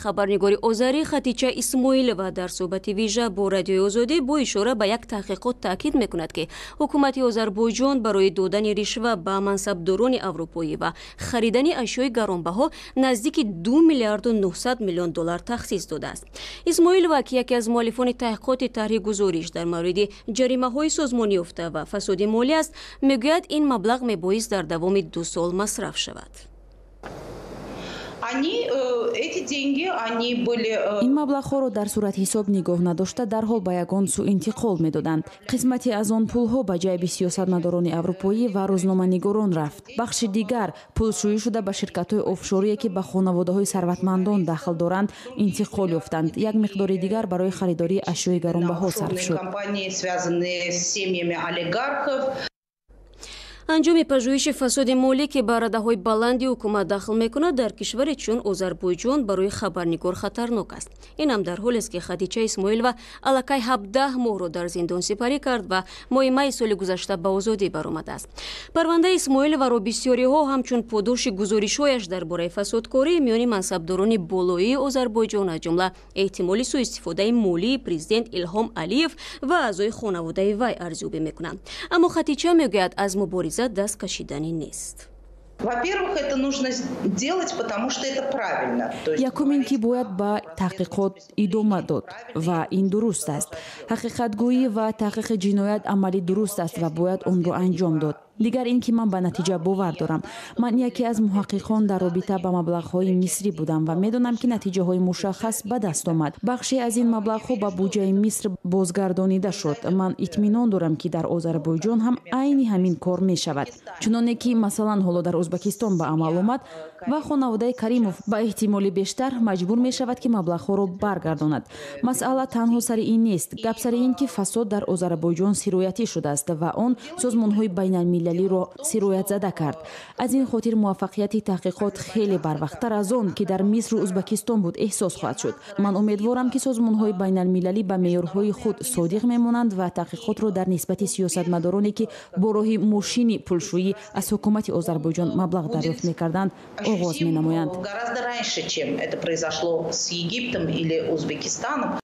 خبرنگاری озарӣ Хатича Исмоилова дар суҳбати вижа бо Радиои Озодӣ бо ишора ба як таҳқиқот таъкид мекунад ки ҳукумати Озарбойҷон барои додани ришва ба мансабдорони аврупоӣ ва харидани ашёи гаронбаҳо наздики 2 миллиарду 900 миллион доллар тахсис додааст. Исмоилова ки яке аз муаллифони таҳқиқоти тарҳи гузориш дар мавриди ҷаримаҳои созмониёфта ва фасоди молӣ аст, мегӯяд ин маблағ мебоист дар давоми 2 сол масраф шавад. ин маблағҳоро дар суратҳисоб нигоҳ надошта дарҳол ба ягон су интиқол медоданд. қисмати аз он пулҳо ба ҷайби сиёсатмадорони аврупоӣ ва рӯзноманигорон рафт. бахши дигар пулшӯӣ шуда ба ширкатҳои офшорие ки ба хонаводаҳои сарватмандон дахл доранд интиқол ёфтанд. як миқдори дигар барои харидории ашёи гаронбаҳо сарф шуд. анҷоми пажӯҳиши фасоди молӣ ки ба раддаҳои баланди ҳукумат дахл мекунад дар кишваре чун Озарбойҷон барои хабарнигор хатарнок аст. Инам дар ҳоле аст ки Хатича Исмоилова аллакай 17 моҳро дар зиндон сипарӣ кард ва моҳи майи соли гузашта ба озодӣ баромадааст. Парвандаи Исмоиловаро бисёриҳо ҳамчун подоши гузоришҳояш дар бораи фасодкории миёни мансабдорони болоии Озарбойҷон аз ҷумла эҳтимоли суистифодаи молии президент Илҳом Алиев ва аъзои хонаводаи вай арзёбӣ мекунанд. Аммо Хатича мегӯяд аз мубориза даст кашидани нест. Во-первых, это нужно делать, потому что это правильно. Якум ин ки бояд ба таҳқиқот идома дод ва ин дуруст аст. Ҳақиқатгӯӣ ва таҳқиқи ҷиноят амали дуруст аст ва бояд онро анҷом дод. дигар ин ки ман ба натиҷа бовар дорам. Ман яке аз муҳаққиқон дар робита ба маблағҳои мисрӣ будам ва медонам ки натиҷаҳои мушаххас ба даст омад. бахше аз ин маблағҳо ба буҷаи Миср бозгардонида шуд. Ман итминон дорам ки дар Озарбойҷон ҳам айни ҳамин кор мешавад. чуноне ки масалан ҳоло дар Ӯзбекистон ба амал омад ва хонаводаи Каримов ба эҳтимоли бештар маҷбур мешавад ки маблағҳоро баргардонад. масъала танҳо сари ин нест. гап сари ин ки фасод дар Озарбойҷон сироятӣ шудааст ва он созмонҳои байналмилалиро сироятзада кард. аз ин хотир муваффақияти таҳқиқот хеле барвақттар аз он ки дар Мисру Ӯзбекистон буд эҳсос хоҳад шуд. ман умедворам ки созмонҳои байналмилалӣ ба меъёрҳои худ содиқ мемонанд ва таҳқиқотро дар нисбати сиёсатмадороне ки бо роҳи мошини пулшӯӣ аз ҳукумати Озарбойҷон маблағ дарёфт мекарданд оғоз менамоянд. Гораздо раньше, чем это произошло с Египтом или Узбекистаном.